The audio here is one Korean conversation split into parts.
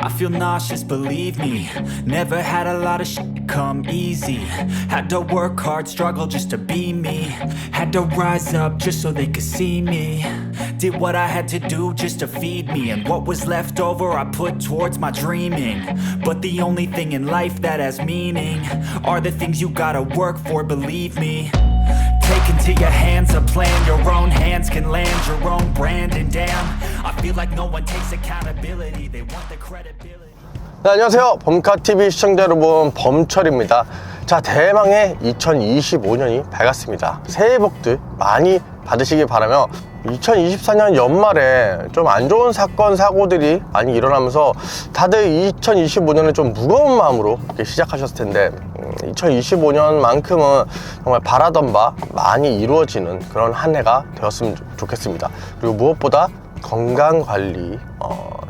I feel nauseous, believe me. Never had a lot of shit come easy. Had to work hard, struggle just to be me. Had to rise up just so they could see me. Did what I had to do just to feed me. And what was left over I put towards my dreaming. But the only thing in life that has meaning are the things you gotta work for, believe me. Take into your hands a plan. Your own hands can land your own brand. And damn, I feel like no one takes accountability. They want the credibility. 네, 안녕하세요. 범카TV 시청자 여러분, 범철입니다. 자, 대망의 2025년이 밝았습니다. 새해 복들 많이 받으시길 바라며 2024년 연말에 좀 안 좋은 사건 사고들이 많이 일어나면서 다들 2025년을 좀 무거운 마음으로 이렇게 시작하셨을 텐데 2025년만큼은 정말 바라던 바 많이 이루어지는 그런 한 해가 되었으면 좋겠습니다. 그리고 무엇보다 건강관리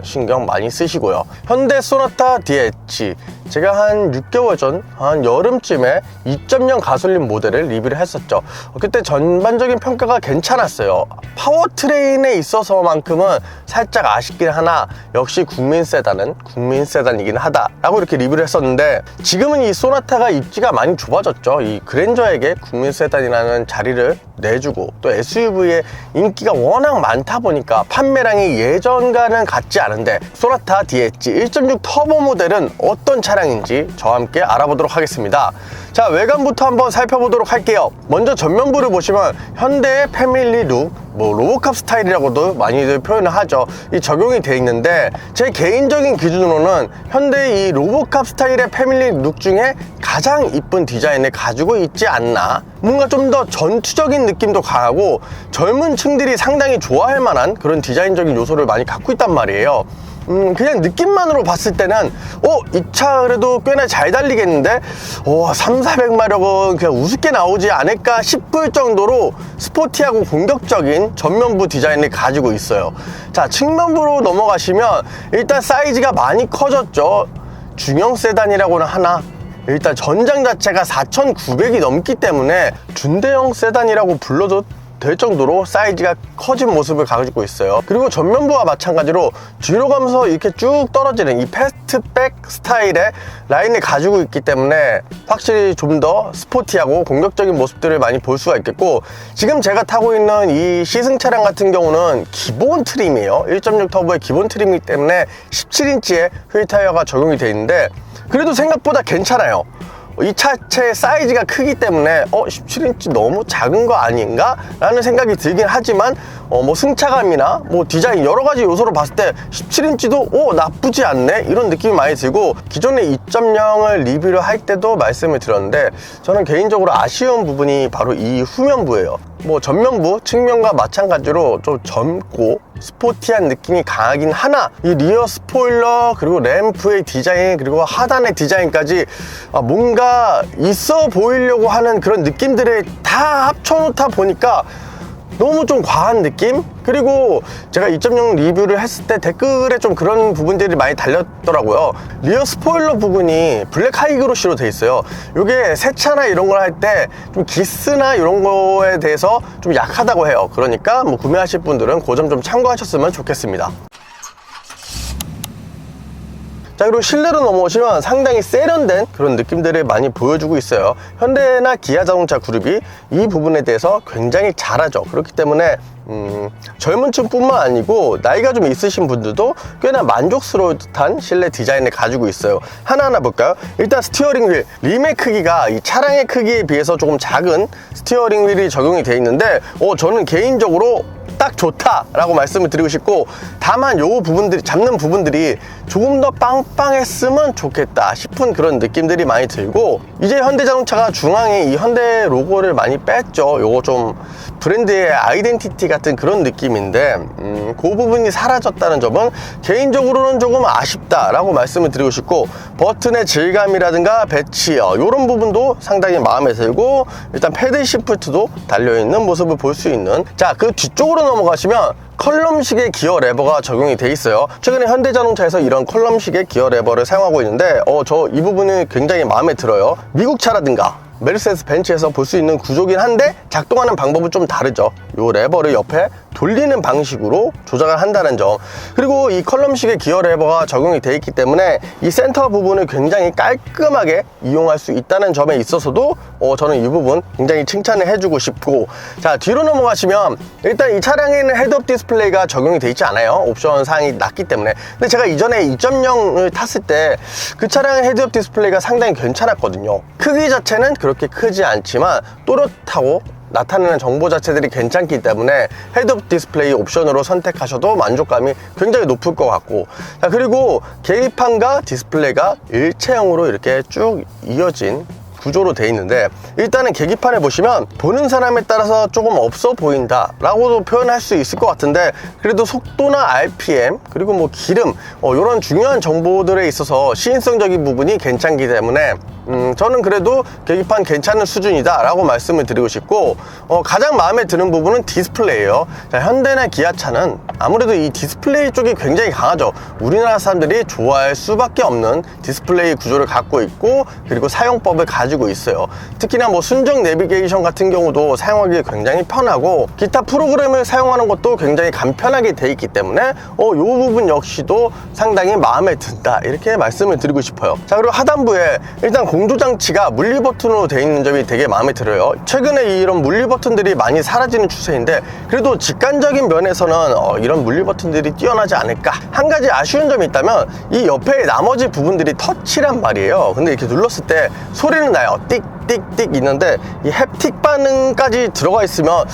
신경 많이 쓰시고요. 현대 소나타 DH, 제가 한 6개월 전, 한 여름쯤에 2.0 가솔린 모델을 리뷰를 했었죠. 그때 전반적인 평가가 괜찮았어요. 파워트레인에 있어서만큼은 살짝 아쉽긴 하나 역시 국민 세단은 국민 세단이긴 하다라고 이렇게 리뷰를 했었는데, 지금은 이 소나타가 입지가 많이 좁아졌죠. 이 그랜저에게 국민 세단이라는 자리를 내주고, 또 SUV의 인기가 워낙 많다 보니까 판매량이 예전과는 같지 않은데, 소나타 DH 1.6 터보 모델은 어떤 차량인지 저와 함께 알아보도록 하겠습니다. 자, 외관부터 한번 살펴보도록 할게요. 먼저 전면부를 보시면 현대의 패밀리 룩, 로보캅 스타일이라고도 많이들 표현을 하죠. 이 적용이 되어 있는데, 제 개인적인 기준으로는 현대의 이 로보캅 스타일의 패밀리 룩 중에 가장 이쁜 디자인을 가지고 있지 않나. 뭔가 좀 더 전투적인 느낌도 강하고 젊은 층들이 상당히 좋아할 만한 그런 디자인적인 요소를 많이 갖고 있단 말이에요. 그냥 느낌만으로 봤을 때는 이 차 그래도 꽤나 잘 달리겠는데 3,400마력은 그냥 우습게 나오지 않을까 싶을 정도로 스포티하고 공격적인 전면부 디자인을 가지고 있어요. 자, 측면부로 넘어가시면 일단 사이즈가 많이 커졌죠. 중형 세단이라고는 하나, 일단 전장 자체가 4,900이 넘기 때문에 준대형 세단이라고 불러도 될 정도로 사이즈가 커진 모습을 가지고 있어요. 그리고 전면부와 마찬가지로 뒤로 가면서 이렇게 쭉 떨어지는 이 패스트백 스타일의 라인을 가지고 있기 때문에 확실히 좀 더 스포티하고 공격적인 모습들을 많이 볼 수가 있겠고, 지금 제가 타고 있는 이 시승 차량 같은 경우는 기본 트림이에요. 1.6 터보의 기본 트림이기 때문에 17인치의 휠 타이어가 적용이 되어 있는데, 그래도 생각보다 괜찮아요. 이 차체 사이즈가 크기 때문에 17인치 너무 작은 거 아닌가? 라는 생각이 들긴 하지만 승차감이나 디자인 여러가지 요소로 봤을 때 17인치도 나쁘지 않네? 이런 느낌이 많이 들고, 기존에 2.0을 리뷰를 할 때도 말씀을 드렸는데 저는 개인적으로 아쉬운 부분이 바로 이 후면부예요. 전면부, 측면과 마찬가지로 좀 젊고 스포티한 느낌이 강하긴 하나, 이 리어 스포일러 그리고 램프의 디자인 그리고 하단의 디자인까지 뭔가 있어 보이려고 하는 그런 느낌들을 다 합쳐놓다 보니까 너무 좀 과한 느낌? 그리고 제가 2.0 리뷰를 했을 때 댓글에 좀 그런 부분들이 많이 달렸더라고요. 리어 스포일러 부분이 블랙 하이그로시로 돼 있어요. 이게 세차나 이런 걸 할 때 좀 기스나 이런 거에 대해서 좀 약하다고 해요. 그러니까 구매하실 분들은 그 점 좀 참고하셨으면 좋겠습니다. 자, 그리고 실내로 넘어오시면 상당히 세련된 그런 느낌들을 많이 보여주고 있어요. 현대나 기아 자동차 그룹이 이 부분에 대해서 굉장히 잘하죠. 그렇기 때문에 젊은 층뿐만 아니고 나이가 좀 있으신 분들도 꽤나 만족스러울 듯한 실내 디자인을 가지고 있어요. 하나하나 볼까요? 일단 스티어링 휠, 림의 크기가 이 차량의 크기에 비해서 조금 작은 스티어링 휠이 적용이 되어 있는데 저는 개인적으로 딱 좋다라고 말씀을 드리고 싶고, 다만 요 부분들이, 잡는 부분들이 조금 더 빵빵했으면 좋겠다 싶은 그런 느낌들이 많이 들고, 이제 현대자동차가 중앙에 이 현대 로고를 많이 뺐죠. 요거 좀 브랜드의 아이덴티티 같은 그런 느낌인데 그 부분이 사라졌다는 점은 개인적으로는 조금 아쉽다라고 말씀을 드리고 싶고, 버튼의 질감이라든가 배치어 이런 부분도 상당히 마음에 들고, 일단 패들 시프트도 달려있는 모습을 볼 수 있는, 자, 그 뒤쪽으로 넘어가시면 컬럼식의 기어 레버가 적용이 돼 있어요. 최근에 현대자동차에서 이런 컬럼식의 기어 레버를 사용하고 있는데 저 이 부분이 굉장히 마음에 들어요. 미국 차라든가 메르세데스 벤츠에서 볼 수 있는 구조긴 한데 작동하는 방법은 좀 다르죠. 요 레버를 옆에 돌리는 방식으로 조작을 한다는 점, 그리고 이 컬럼식의 기어 레버가 적용이 되어 있기 때문에 이 센터 부분을 굉장히 깔끔하게 이용할 수 있다는 점에 있어서도 저는 이 부분 굉장히 칭찬을 해주고 싶고, 자, 뒤로 넘어가시면 일단 이 차량에는 헤드업 디스플레이가 적용이 되어 있지 않아요. 옵션 사항이 낮기 때문에. 근데 제가 이전에 2.0을 탔을 때 그 차량의 헤드업 디스플레이가 상당히 괜찮았거든요. 크기 자체는 그렇게 크지 않지만 또렷하고 나타내는 정보 자체들이 괜찮기 때문에 헤드업 디스플레이 옵션으로 선택하셔도 만족감이 굉장히 높을 것 같고, 자, 그리고 계기판과 디스플레이가 일체형으로 이렇게 쭉 이어진 구조로 되어 있는데, 일단은 계기판을 보시면 보는 사람에 따라서 조금 없어 보인다 라고도 표현할 수 있을 것 같은데, 그래도 속도나 RPM 그리고 뭐 기름 이런 중요한 정보들에 있어서 시인성적인 부분이 괜찮기 때문에 저는 그래도 계기판 괜찮은 수준이다 라고 말씀을 드리고 싶고, 가장 마음에 드는 부분은 디스플레이예요. 자, 현대나 기아차는 아무래도 이 디스플레이 쪽이 굉장히 강하죠. 우리나라 사람들이 좋아할 수밖에 없는 디스플레이 구조를 갖고 있고, 그리고 사용법을 가지고 있어요. 특히나 뭐 순정 내비게이션 같은 경우도 사용하기 굉장히 편하고, 기타 프로그램을 사용하는 것도 굉장히 간편하게 돼 있기 때문에 이 부분 역시도 상당히 마음에 든다 이렇게 말씀을 드리고 싶어요. 자, 그리고 하단부에 일단 공조장치가 물리 버튼으로 되어 있는 점이 되게 마음에 들어요. 최근에 이런 물리 버튼들이 많이 사라지는 추세인데, 그래도 직관적인 면에서는 이런 물리 버튼들이 뛰어나지 않을까. 한 가지 아쉬운 점이 있다면 이 옆에 나머지 부분들이 터치란 말이에요. 근데 이렇게 눌렀을 때 소리는 나요. 띡띡띡 있는데 이 햅틱 반응까지 들어가 있으면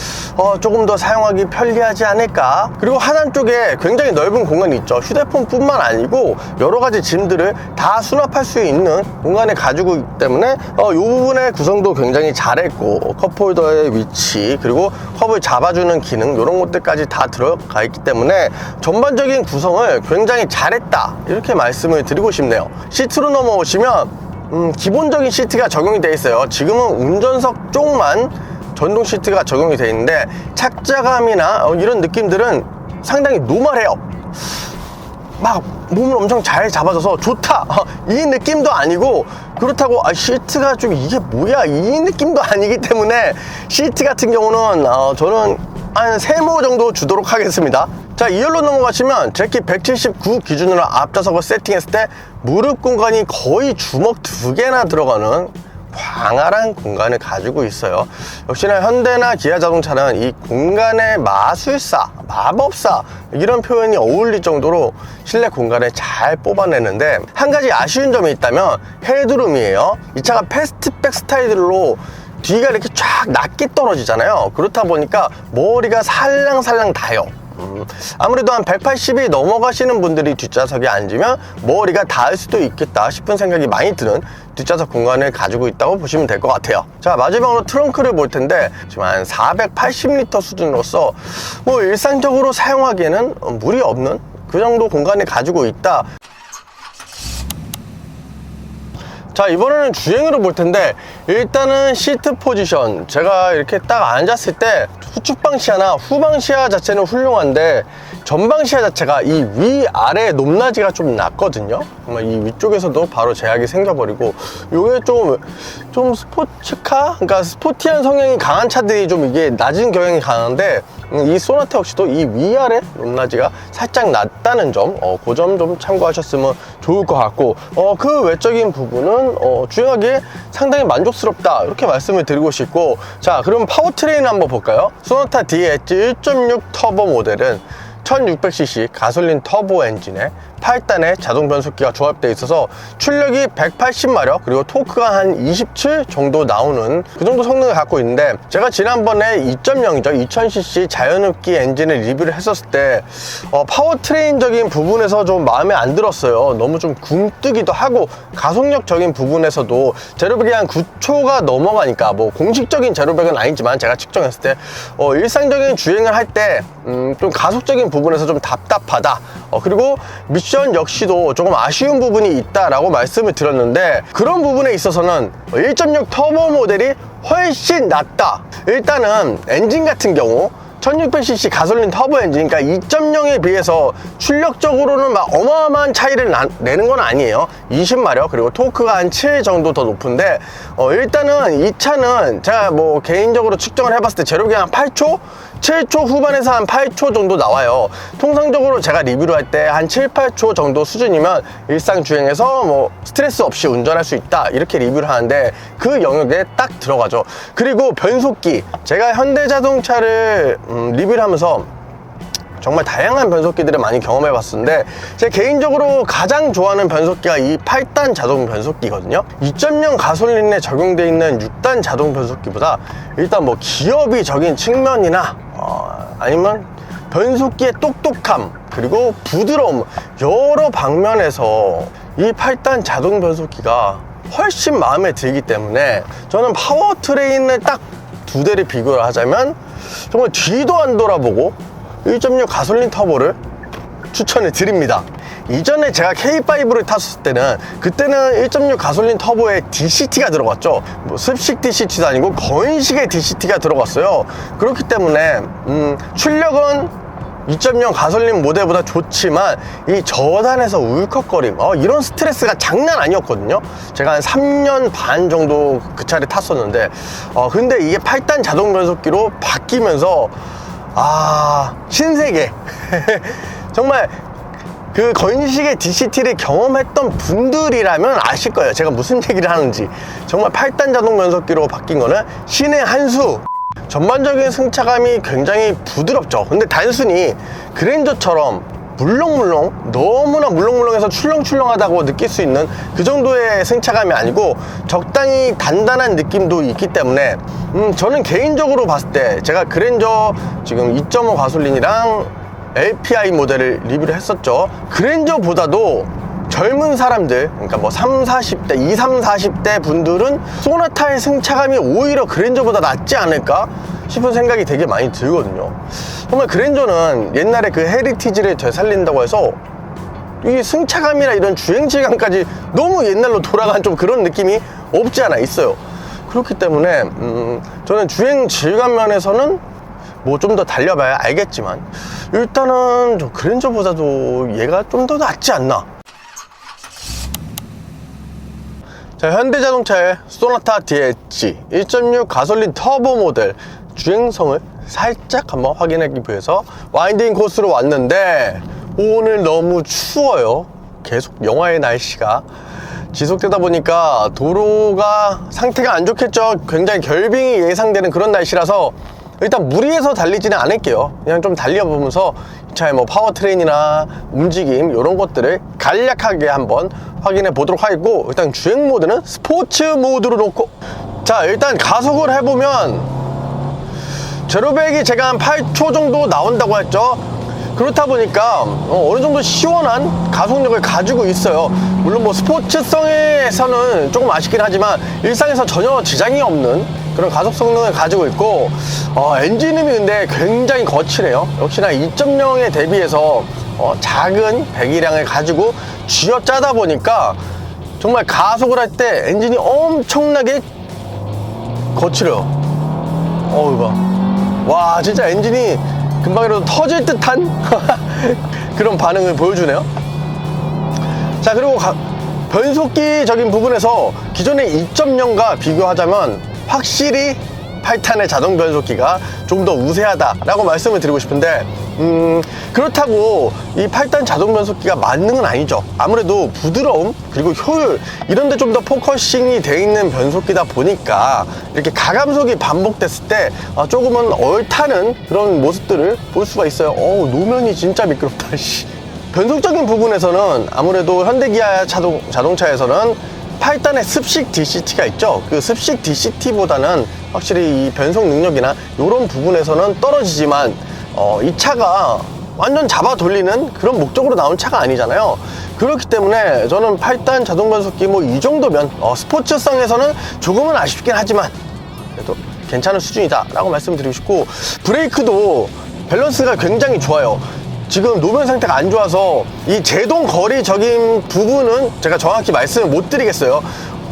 조금 더 사용하기 편리하지 않을까. 그리고 하단 쪽에 굉장히 넓은 공간이 있죠. 휴대폰뿐만 아니고 여러 가지 짐들을 다 수납할 수 있는 공간을 가지고 있기 때문에 이 부분의 구성도 굉장히 잘했고, 컵홀더의 위치 그리고 컵을 잡아주는 기능 이런 것들까지 다 들어가 있기 때문에 전반적인 구성을 굉장히 잘했다 이렇게 말씀을 드리고 싶네요. 시트로 넘어오시면 기본적인 시트가 적용이 되어 있어요. 지금은 운전석 쪽만 전동 시트가 적용이 되어 있는데, 착자감이나 이런 느낌들은 상당히 노멀해요. 막 몸을 엄청 잘 잡아줘서 좋다 이 느낌도 아니고, 그렇다고 시트가 좀 이게 뭐야 이 느낌도 아니기 때문에 시트 같은 경우는 저는 한 3모 정도 주도록 하겠습니다. 자, 2열로 넘어가시면 제 키 179 기준으로 앞좌석을 세팅했을 때 무릎 공간이 거의 주먹 2개나 들어가는 광활한 공간을 가지고 있어요. 역시나 현대나 기아 자동차는 이 공간의 마술사, 마법사 이런 표현이 어울릴 정도로 실내 공간을 잘 뽑아내는데, 한 가지 아쉬운 점이 있다면 헤드룸이에요. 이 차가 패스트백 스타일로 뒤가 이렇게 쫙 낮게 떨어지잖아요. 그렇다 보니까 머리가 살랑살랑 닿아요. 아무래도 한 180이 넘어가시는 분들이 뒷좌석에 앉으면 머리가 닿을 수도 있겠다 싶은 생각이 많이 드는 뒷좌석 공간을 가지고 있다고 보시면 될 것 같아요. 자, 마지막으로 트렁크를 볼 텐데, 지금 한 480리터 수준으로서 뭐 일상적으로 사용하기에는 무리 없는 그 정도 공간을 가지고 있다. 자, 이번에는 주행으로 볼 텐데, 일단은 시트 포지션, 제가 이렇게 딱 앉았을 때 후측방 시야나 후방 시야 자체는 훌륭한데 전방 시야 자체가 이 위아래 높낮이가 좀 낮거든요. 정말 이 위쪽에서도 바로 제약이 생겨버리고, 요게 좀 스포츠카? 그러니까 스포티한 성향이 강한 차들이 좀 이게 낮은 경향이 강한데, 이 소나타 역시도 이 위아래 높낮이가 살짝 낮다는 점, 그 점 좀 참고하셨으면 좋을 것 같고, 그 외적인 부분은 주행하기에 상당히 만족스럽다 이렇게 말씀을 드리고 싶고, 자, 그럼 파워트레인 한번 볼까요? 소나타 DH 1.6 터보 모델은 1600cc 가솔린 터보 엔진에 8단의 자동 변속기가 조합되어 있어서 출력이 180마력 그리고 토크가 한 27 정도 나오는 그 정도 성능을 갖고 있는데, 제가 지난번에 2.0이죠 2000cc 자연흡기 엔진을 리뷰를 했었을 때 파워트레인적인 부분에서 좀 마음에 안 들었어요. 너무 좀 굼뜨기도 하고, 가속력적인 부분에서도 제로백이 한 9초가 넘어가니까, 뭐 공식적인 제로백은 아니지만 제가 측정했을 때 일상적인 주행을 할 때 좀 가속적인 부분에서 좀 답답하다. 그리고 미션 역시도 조금 아쉬운 부분이 있다라고 말씀을 드렸는데, 그런 부분에 있어서는 1.6 터보 모델이 훨씬 낫다. 일단은 엔진 같은 경우 1600cc 가솔린 터보 엔진, 그러니까 2.0에 비해서 출력적으로는 막 어마어마한 차이를 내는 건 아니에요. 20마력 그리고 토크가 한 7 정도 더 높은데, 일단은 이 차는 제가 뭐 개인적으로 측정을 해봤을 때 제로기한 8초? 7초 후반에서 한 8초 정도 나와요. 통상적으로 제가 리뷰를 할 때 한 7, 8초 정도 수준이면 일상 주행에서 뭐 스트레스 없이 운전할 수 있다 이렇게 리뷰를 하는데 그 영역에 딱 들어가죠. 그리고 변속기, 제가 현대자동차를 리뷰를 하면서 정말 다양한 변속기들을 많이 경험해 봤었는데 제가 개인적으로 가장 좋아하는 변속기가 이 8단 자동 변속기거든요. 2.0 가솔린에 적용되어 있는 6단 자동 변속기보다 일단 뭐 기업이적인 측면이나 아니면 변속기의 똑똑함 그리고 부드러움 여러 방면에서 이 8단 자동 변속기가 훨씬 마음에 들기 때문에 저는 파워트레인을 딱 두 대를 비교를 하자면 정말 뒤도 안 돌아보고 1.6 가솔린 터보를 추천해 드립니다. 이전에 제가 K5를 탔을 때는 그때는 1.6 가솔린 터보에 DCT가 들어갔죠. 뭐 습식 DCT도 아니고 건식의 DCT가 들어갔어요. 그렇기 때문에 출력은 2.0 가솔린 모델보다 좋지만 이 저단에서 울컥거림 이런 스트레스가 장난 아니었거든요. 제가 한 3년 반 정도 그 차를 탔었는데 근데 이게 8단 자동 변속기로 바뀌면서 신세계 정말 그 건식의 DCT를 경험했던 분들이라면 아실 거예요. 제가 무슨 얘기를 하는지. 정말 8단 자동 변속기로 바뀐 거는 신의 한 수. 전반적인 승차감이 굉장히 부드럽죠. 근데 단순히 그랜저처럼 물렁물렁 너무나 물렁물렁해서 출렁출렁하다고 느낄 수 있는 그 정도의 승차감이 아니고 적당히 단단한 느낌도 있기 때문에 저는 개인적으로 봤을 때 제가 그랜저 지금 2.5 가솔린이랑 LPI 모델을 리뷰를 했었죠. 그랜저보다도 젊은 사람들, 그러니까 뭐 3, 40대, 2, 3, 40대 분들은 소나타의 승차감이 오히려 그랜저보다 낫지 않을까 싶은 생각이 되게 많이 들거든요. 정말 그랜저는 옛날에 그 헤리티지를 되살린다고 해서 이 승차감이나 이런 주행질감까지 너무 옛날로 돌아간 좀 그런 느낌이 없지 않아 있어요. 그렇기 때문에 저는 주행 질감 면에서는 뭐 좀 더 달려봐야 알겠지만 일단은 저 그랜저보다도 얘가 좀 더 낫지 않나. 자, 현대자동차의 소나타 DH 1.6 가솔린 터보 모델 주행성을 살짝 한번 확인하기 위해서 와인딩 코스로 왔는데 오늘 너무 추워요. 계속 영하의 날씨가 지속되다 보니까 도로가 상태가 안 좋겠죠. 굉장히 결빙이 예상되는 그런 날씨라서 일단 무리해서 달리지는 않을게요. 그냥 좀 달려보면서 이 차의 뭐 파워트레인이나 움직임 이런 것들을 간략하게 한번 확인해 보도록 하겠고, 일단 주행 모드는 스포츠 모드로 놓고, 자 일단 가속을 해보면 제로백이 제가 한 8초 정도 나온다고 했죠. 그렇다 보니까 어느 정도 시원한 가속력을 가지고 있어요. 물론 뭐 스포츠성에서는 조금 아쉽긴 하지만 일상에서 전혀 지장이 없는 그런 가속 성능을 가지고 있고, 엔진음이 근데 굉장히 거칠해요. 역시나 2.0에 대비해서 작은 배기량을 가지고 쥐어짜다 보니까 정말 가속을 할 때 엔진이 엄청나게 거칠어요. 이거 와, 진짜 엔진이 금방이라도 터질 듯한 그런 반응을 보여주네요. 자, 그리고 변속기적인 부분에서 기존의 2.0과 비교하자면 확실히 8탄의 자동 변속기가 좀 더 우세하다라고 말씀을 드리고 싶은데, 그렇다고 이 8단 자동 변속기가 만능은 아니죠. 아무래도 부드러움 그리고 효율 이런 데 좀 더 포커싱이 돼 있는 변속기다 보니까 이렇게 가감속이 반복됐을 때 조금은 얼타는 그런 모습들을 볼 수가 있어요. 노면이 진짜 미끄럽다. 변속적인 부분에서는 아무래도 현대기아 자동차에서는 8단의 습식 DCT가 있죠. 그 습식 DCT보다는 확실히 이 변속 능력이나 이런 부분에서는 떨어지지만 이 차가 완전 잡아 돌리는 그런 목적으로 나온 차가 아니잖아요. 그렇기 때문에 저는 8단 자동 변속기 뭐 이 정도면 스포츠성에서는 조금은 아쉽긴 하지만 그래도 괜찮은 수준이다 라고 말씀드리고 싶고, 브레이크도 밸런스가 굉장히 좋아요. 지금 노면 상태가 안 좋아서 이 제동 거리적인 부분은 제가 정확히 말씀을 못 드리겠어요.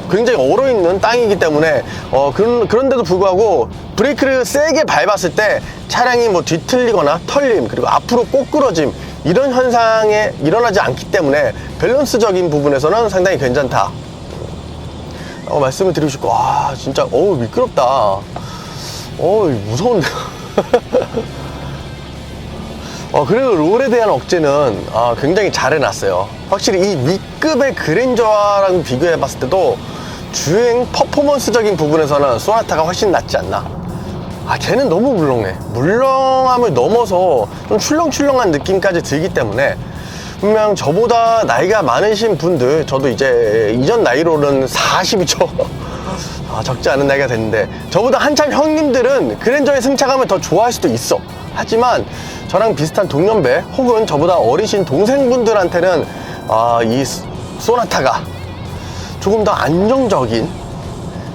굉장히 얼어있는 땅이기 때문에 그런데도 불구하고 브레이크를 세게 밟았을 때 차량이 뭐 뒤틀리거나 털림 그리고 앞으로 꼬꾸러짐 이런 현상에 일어나지 않기 때문에 밸런스적인 부분에서는 상당히 괜찮다 라고 말씀을 드리고 싶고, 진짜 미끄럽다. 무서운데요. 그래도 롤에 대한 억제는 굉장히 잘 해놨어요. 확실히 이 위급의 그랜저랑 비교해봤을 때도 주행 퍼포먼스적인 부분에서는 소나타가 훨씬 낫지 않나. 걔는 너무 물렁해. 물렁함을 넘어서 좀 출렁출렁한 느낌까지 들기 때문에 분명 저보다 나이가 많으신 분들, 저도 이제 이전 나이로는 40이죠. 적지 않은 나이가 됐는데 저보다 한참 형님들은 그랜저의 승차감을 더 좋아할 수도 있어. 하지만 저랑 비슷한 동년배 혹은 저보다 어리신 동생분들한테는 이 소나타가 조금 더 안정적인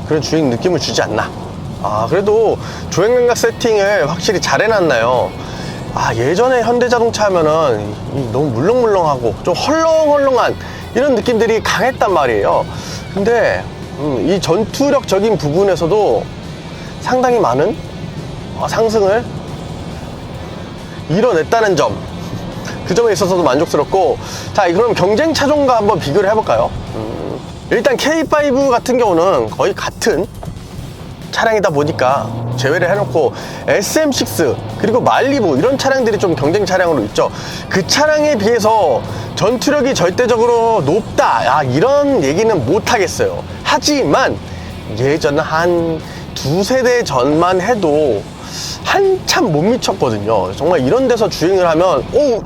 그런 주행 느낌을 주지 않나. 그래도 주행감각 세팅을 확실히 잘 해놨나요. 예전에 현대자동차 하면은 너무 물렁물렁하고 좀 헐렁헐렁한 이런 느낌들이 강했단 말이에요. 근데 이 전투력적인 부분에서도 상당히 많은 상승을 이뤄냈다는 점, 그 점에 있어서도 만족스럽고. 자, 그럼 경쟁 차종과 한번 비교를 해볼까요? 일단 K5 같은 경우는 거의 같은 차량이다 보니까 제외를 해놓고 SM6 그리고 말리부 이런 차량들이 좀 경쟁 차량으로 있죠. 그 차량에 비해서 전투력이 절대적으로 높다 이런 얘기는 못하겠어요. 하지만 예전 한 두세대 전만 해도 한참 못 미쳤거든요. 정말 이런 데서 주행을 하면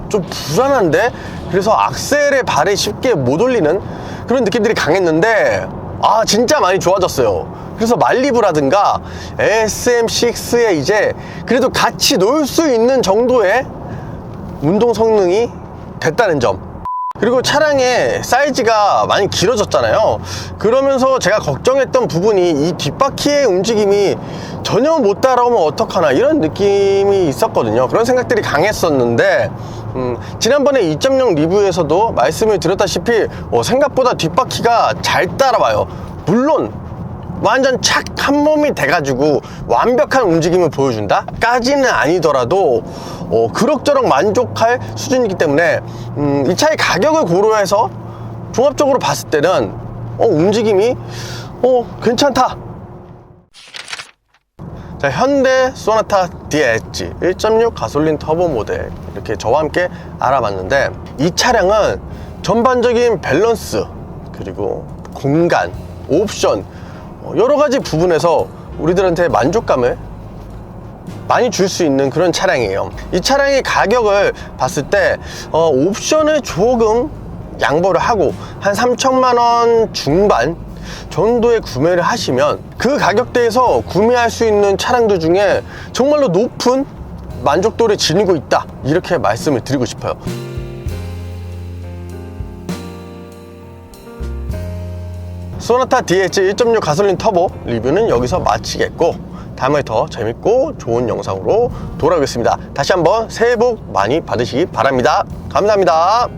좀 불안한데, 그래서 악셀에 발을 쉽게 못 올리는 그런 느낌들이 강했는데 진짜 많이 좋아졌어요. 그래서 말리부라든가 SM6에 이제 그래도 같이 놀 수 있는 정도의 운동 성능이 됐다는 점, 그리고 차량의 사이즈가 많이 길어졌잖아요. 그러면서 제가 걱정했던 부분이 이 뒷바퀴의 움직임이 전혀 못 따라오면 어떡하나 이런 느낌이 있었거든요. 그런 생각들이 강했었는데 지난번에 2.0 리뷰에서도 말씀을 드렸다시피 생각보다 뒷바퀴가 잘 따라와요. 물론 완전 착 한 몸이 돼가지고 완벽한 움직임을 보여준다? 까지는 아니더라도 그럭저럭 만족할 수준이기 때문에 이 차의 가격을 고려해서 종합적으로 봤을 때는 움직임이 괜찮다. 자, 현대 소나타 DH 1.6 가솔린 터보 모델 이렇게 저와 함께 알아봤는데, 이 차량은 전반적인 밸런스 그리고 공간, 옵션 여러가지 부분에서 우리들한테 만족감을 많이 줄 수 있는 그런 차량이에요. 이 차량의 가격을 봤을 때 옵션을 조금 양보를 하고 한 3천만원 중반 정도에 구매를 하시면 그 가격대에서 구매할 수 있는 차량들 중에 정말로 높은 만족도를 지니고 있다, 이렇게 말씀을 드리고 싶어요. 소나타 DH 1.6 가솔린 터보 리뷰는 여기서 마치겠고, 다음에 더 재밌고 좋은 영상으로 돌아오겠습니다. 다시 한번 새해 복 많이 받으시기 바랍니다. 감사합니다.